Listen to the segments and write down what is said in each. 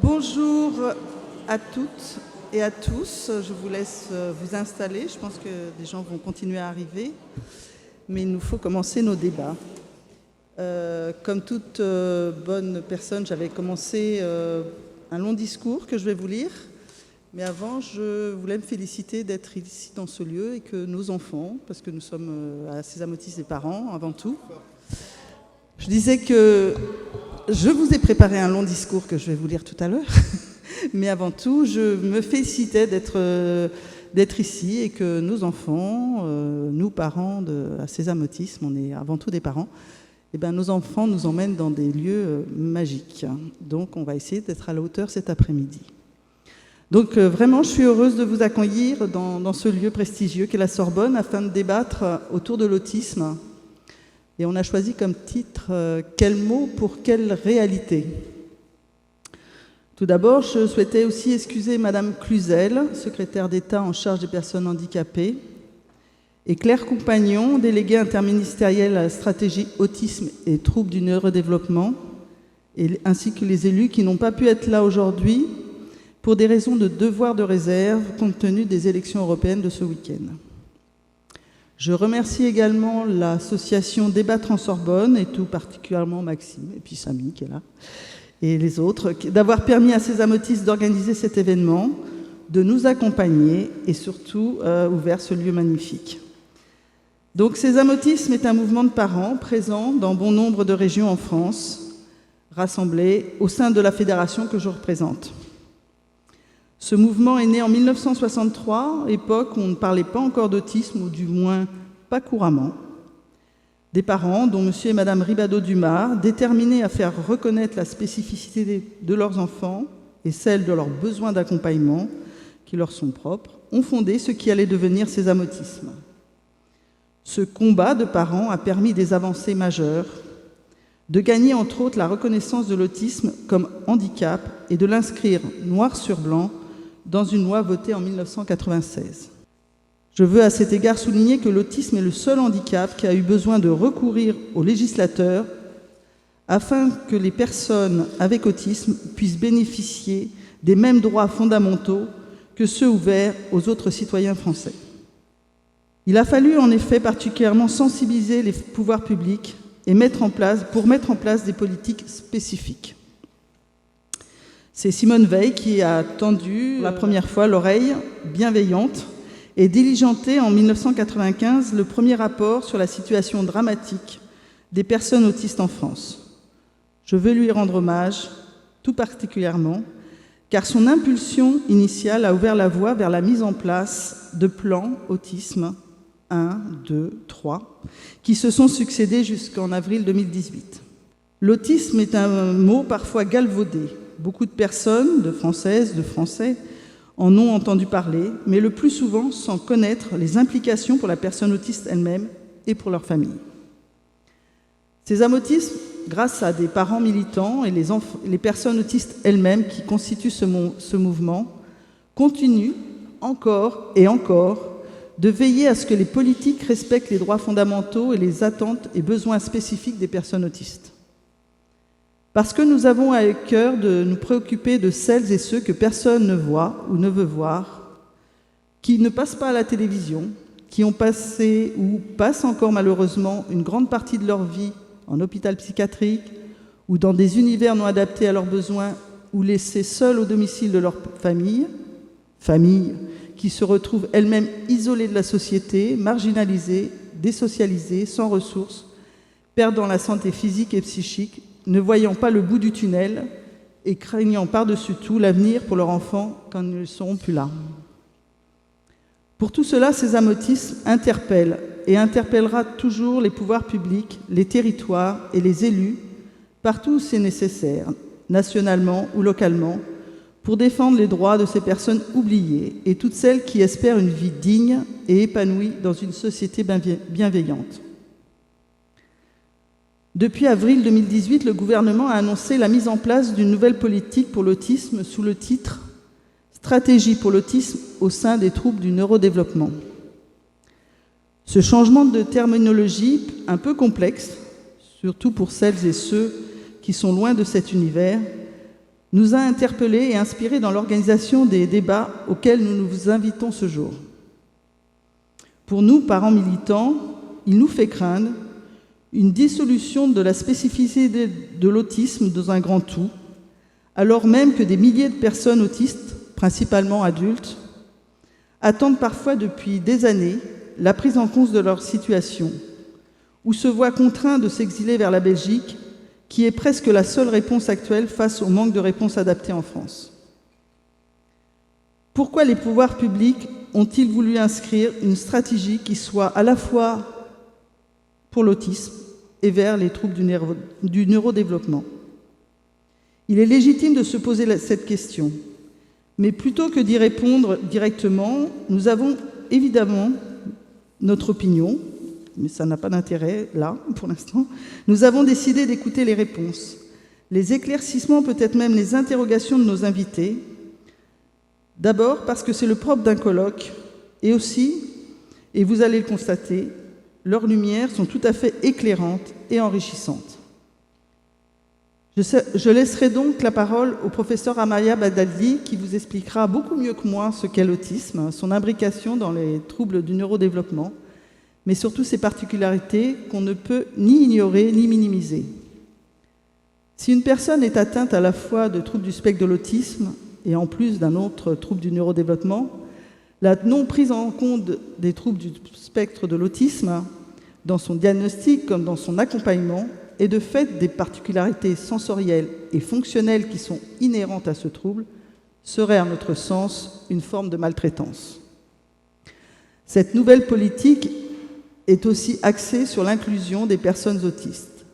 Bonjour à toutes et à tous. Je vous laisse vous installer. Je pense que des gens vont continuer à arriver. Mais il nous faut commencer nos débats. Comme toute bonne personne, j'avais commencé un long discours que je vais vous lire. Mais avant, je voulais me féliciter d'être ici dans ce lieu et que nos enfants, parce que nous sommes à Césamotis des parents avant tout, je disais que je vous ai préparé un long discours que je vais vous lire tout à l'heure, mais avant tout, je me félicitais d'être ici et que nos enfants, nous parents à Césamotis, on est avant tout des parents, et bien nos enfants nous emmènent dans des lieux magiques. Donc on va essayer d'être à la hauteur cet après-midi. Donc vraiment, je suis heureuse de vous accueillir dans ce lieu prestigieux qu'est la Sorbonne afin de débattre autour de l'autisme. Et on a choisi comme titre « Quel mot pour quelle réalité ?» Tout d'abord, je souhaitais aussi excuser Madame Cluzel, secrétaire d'État en charge des personnes handicapées, et Claire Compagnon, déléguée interministérielle à la stratégie autisme et troubles du neurodéveloppement, ainsi que les élus qui n'ont pas pu être là aujourd'hui pour des raisons de devoir de réserve compte tenu des élections européennes de ce week-end. Je remercie également l'association Débattre en Sorbonne, et tout particulièrement Maxime, et puis Samy qui est là, et les autres, d'avoir permis à Césamotis d'organiser cet événement, de nous accompagner et surtout ouvert ce lieu magnifique. Donc Césamotisme est un mouvement de parents présent dans bon nombre de régions en France, rassemblés au sein de la fédération que je représente. Ce mouvement est né en 1963, époque où on ne parlait pas encore d'autisme, ou du moins pas couramment. Des parents, dont M. et Mme Ribado-Dumas, déterminés à faire reconnaître la spécificité de leurs enfants et celle de leurs besoins d'accompagnement, qui leur sont propres, ont fondé ce qui allait devenir Césamotisme. Ce combat de parents a permis des avancées majeures, de gagner entre autres la reconnaissance de l'autisme comme handicap et de l'inscrire noir sur blanc dans une loi votée en 1996. Je veux à cet égard souligner que l'autisme est le seul handicap qui a eu besoin de recourir au législateur afin que les personnes avec autisme puissent bénéficier des mêmes droits fondamentaux que ceux ouverts aux autres citoyens français. Il a fallu en effet particulièrement sensibiliser les pouvoirs publics et mettre en place des politiques spécifiques. C'est Simone Veil qui a tendu la première fois l'oreille bienveillante et diligenté en 1995 le premier rapport sur la situation dramatique des personnes autistes en France. Je veux lui rendre hommage, tout particulièrement, car son impulsion initiale a ouvert la voie vers la mise en place de plans autisme 1, 2, 3, qui se sont succédés jusqu'en avril 2018. L'autisme est un mot parfois galvaudé. Beaucoup de personnes, de Françaises, de Français, en ont entendu parler, mais le plus souvent sans connaître les implications pour la personne autiste elle-même et pour leur famille. Césamotisme, grâce à des parents militants et les personnes autistes elles-mêmes qui constituent ce mouvement, continue encore et encore de veiller à ce que les politiques respectent les droits fondamentaux et les attentes et besoins spécifiques des personnes autistes. Parce que nous avons à cœur de nous préoccuper de celles et ceux que personne ne voit ou ne veut voir, qui ne passent pas à la télévision, qui ont passé ou passent encore malheureusement une grande partie de leur vie en hôpital psychiatrique ou dans des univers non adaptés à leurs besoins ou laissés seuls au domicile de leur famille qui se retrouvent elles-mêmes isolées de la société, marginalisées, désocialisées, sans ressources, perdant la santé physique et psychique, ne voyant pas le bout du tunnel et craignant par-dessus tout l'avenir pour leurs enfants quand ils ne seront plus là. Pour tout cela, Césamotisme interpelle et interpellera toujours les pouvoirs publics, les territoires et les élus, partout où c'est nécessaire, nationalement ou localement, pour défendre les droits de ces personnes oubliées et toutes celles qui espèrent une vie digne et épanouie dans une société bienveillante. Depuis avril 2018, le gouvernement a annoncé la mise en place d'une nouvelle politique pour l'autisme sous le titre « Stratégie pour l'autisme au sein des troubles du neurodéveloppement ». Ce changement de terminologie un peu complexe, surtout pour celles et ceux qui sont loin de cet univers, nous a interpellés et inspirés dans l'organisation des débats auxquels nous vous invitons ce jour. Pour nous, parents militants, il nous fait craindre une dissolution de la spécificité de l'autisme dans un grand tout, alors même que des milliers de personnes autistes, principalement adultes, attendent parfois depuis des années la prise en compte de leur situation, ou se voient contraints de s'exiler vers la Belgique, qui est presque la seule réponse actuelle face au manque de réponses adaptées en France. Pourquoi les pouvoirs publics ont-ils voulu inscrire une stratégie qui soit à la fois pour l'autisme et vers les troubles du neurodéveloppement? Il est légitime de se poser cette question, mais plutôt que d'y répondre directement, nous avons évidemment notre opinion, mais ça n'a pas d'intérêt là, pour l'instant. Nous avons décidé d'écouter les réponses, les éclaircissements, peut-être même les interrogations de nos invités. D'abord parce que c'est le propre d'un colloque, et aussi, et vous allez le constater, leurs lumières sont tout à fait éclairantes et enrichissantes. Je laisserai donc la parole au professeur Amaya Badali, qui vous expliquera beaucoup mieux que moi ce qu'est l'autisme, son imbrication dans les troubles du neurodéveloppement, mais surtout ses particularités qu'on ne peut ni ignorer ni minimiser. Si une personne est atteinte à la fois de troubles du spectre de l'autisme et en plus d'un autre trouble du neurodéveloppement, la non-prise en compte des troubles du spectre de l'autisme dans son diagnostic comme dans son accompagnement est de fait des particularités sensorielles et fonctionnelles qui sont inhérentes à ce trouble serait à notre sens une forme de maltraitance. Cette nouvelle politique est aussi axée sur l'inclusion des personnes autistes.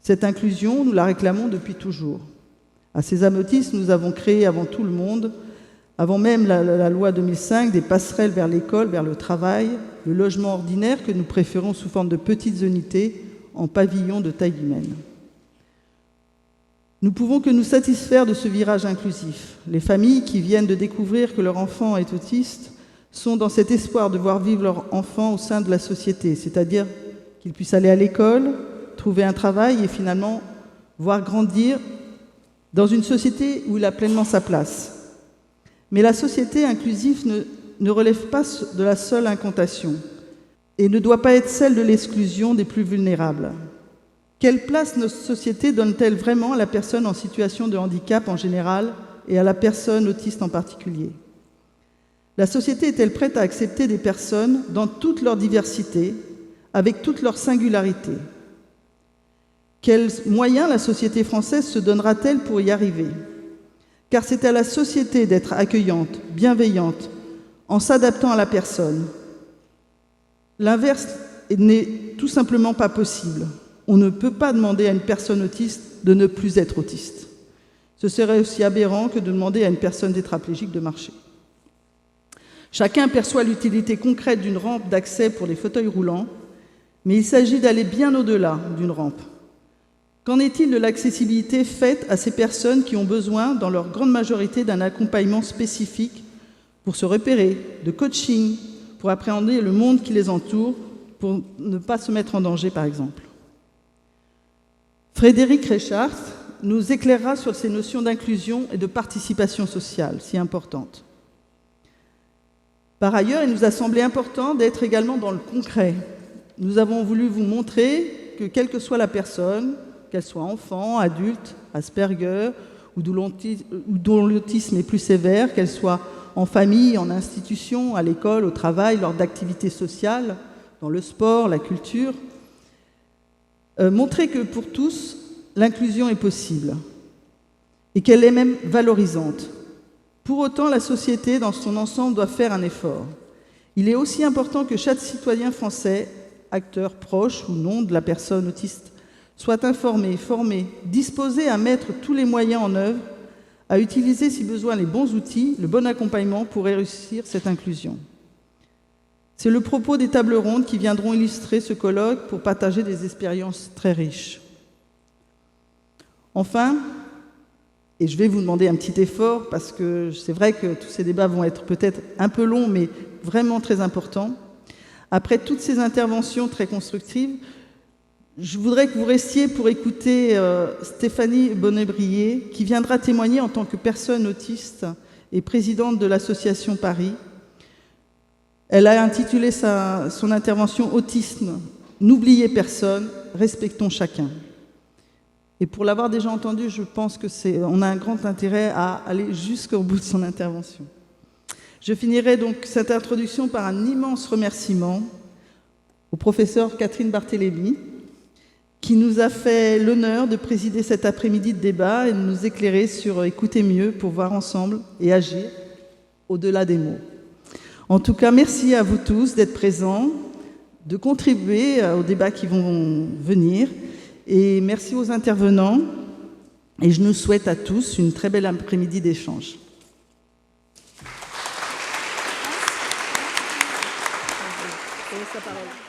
Cette inclusion, nous la réclamons depuis toujours. À Sésame Autisme, nous avons créé avant tout le monde, avant même la loi 2005, des passerelles vers l'école, vers le travail, le logement ordinaire que nous préférons sous forme de petites unités en pavillons de taille humaine. Nous pouvons que nous satisfaire de ce virage inclusif. Les familles qui viennent de découvrir que leur enfant est autiste sont dans cet espoir de voir vivre leur enfant au sein de la société, c'est-à-dire qu'il puisse aller à l'école, trouver un travail et finalement voir grandir dans une société où il a pleinement sa place. Mais la société inclusive ne relève pas de la seule incantation et ne doit pas être celle de l'exclusion des plus vulnérables. Quelle place notre société donne-t-elle vraiment à la personne en situation de handicap en général et à la personne autiste en particulier ? La société est-elle prête à accepter des personnes dans toute leur diversité, avec toute leur singularité ? Quels moyens la société française se donnera-t-elle pour y arriver ? Car c'est à la société d'être accueillante, bienveillante, en s'adaptant à la personne. L'inverse n'est tout simplement pas possible. On ne peut pas demander à une personne autiste de ne plus être autiste. Ce serait aussi aberrant que de demander à une personne tétraplégique de marcher. Chacun perçoit l'utilité concrète d'une rampe d'accès pour les fauteuils roulants, mais il s'agit d'aller bien au-delà d'une rampe. Qu'en est-il de l'accessibilité faite à ces personnes qui ont besoin, dans leur grande majorité, d'un accompagnement spécifique pour se repérer, de coaching, pour appréhender le monde qui les entoure, pour ne pas se mettre en danger, par exemple ? Frédéric Reichart nous éclairera sur ces notions d'inclusion et de participation sociale, si importantes. Par ailleurs, il nous a semblé important d'être également dans le concret. Nous avons voulu vous montrer que, quelle que soit la personne, qu'elle soit enfant, adulte, Asperger, ou dont l'autisme est plus sévère, qu'elle soit en famille, en institution, à l'école, au travail, lors d'activités sociales, dans le sport, la culture, montrer que pour tous, l'inclusion est possible et qu'elle est même valorisante. Pour autant, la société, dans son ensemble, doit faire un effort. Il est aussi important que chaque citoyen français, acteur proche ou non de la personne autiste, soit informé, formé, disposé à mettre tous les moyens en œuvre, à utiliser si besoin les bons outils, le bon accompagnement pour réussir cette inclusion. C'est le propos des tables rondes qui viendront illustrer ce colloque pour partager des expériences très riches. Enfin, et je vais vous demander un petit effort, parce que c'est vrai que tous ces débats vont être peut-être un peu longs, mais vraiment très importants. Après toutes ces interventions très constructives, Je voudrais que vous restiez pour écouter Stéphanie Bonnet-Brier, qui viendra témoigner en tant que personne autiste et présidente de l'association Paris. Elle a intitulé son intervention « Autisme, n'oubliez personne, respectons chacun ». Et pour l'avoir déjà entendu, je pense qu'on a un grand intérêt à aller jusqu'au bout de son intervention. Je finirai donc cette introduction par un immense remerciement au professeur Catherine Barthélémy, qui nous a fait l'honneur de présider cet après-midi de débat et de nous éclairer sur écouter mieux pour voir ensemble et agir au-delà des mots. En tout cas, merci à vous tous d'être présents, de contribuer aux débats qui vont venir. Et merci aux intervenants. Et je nous souhaite à tous une très belle après-midi d'échange. Sa parole.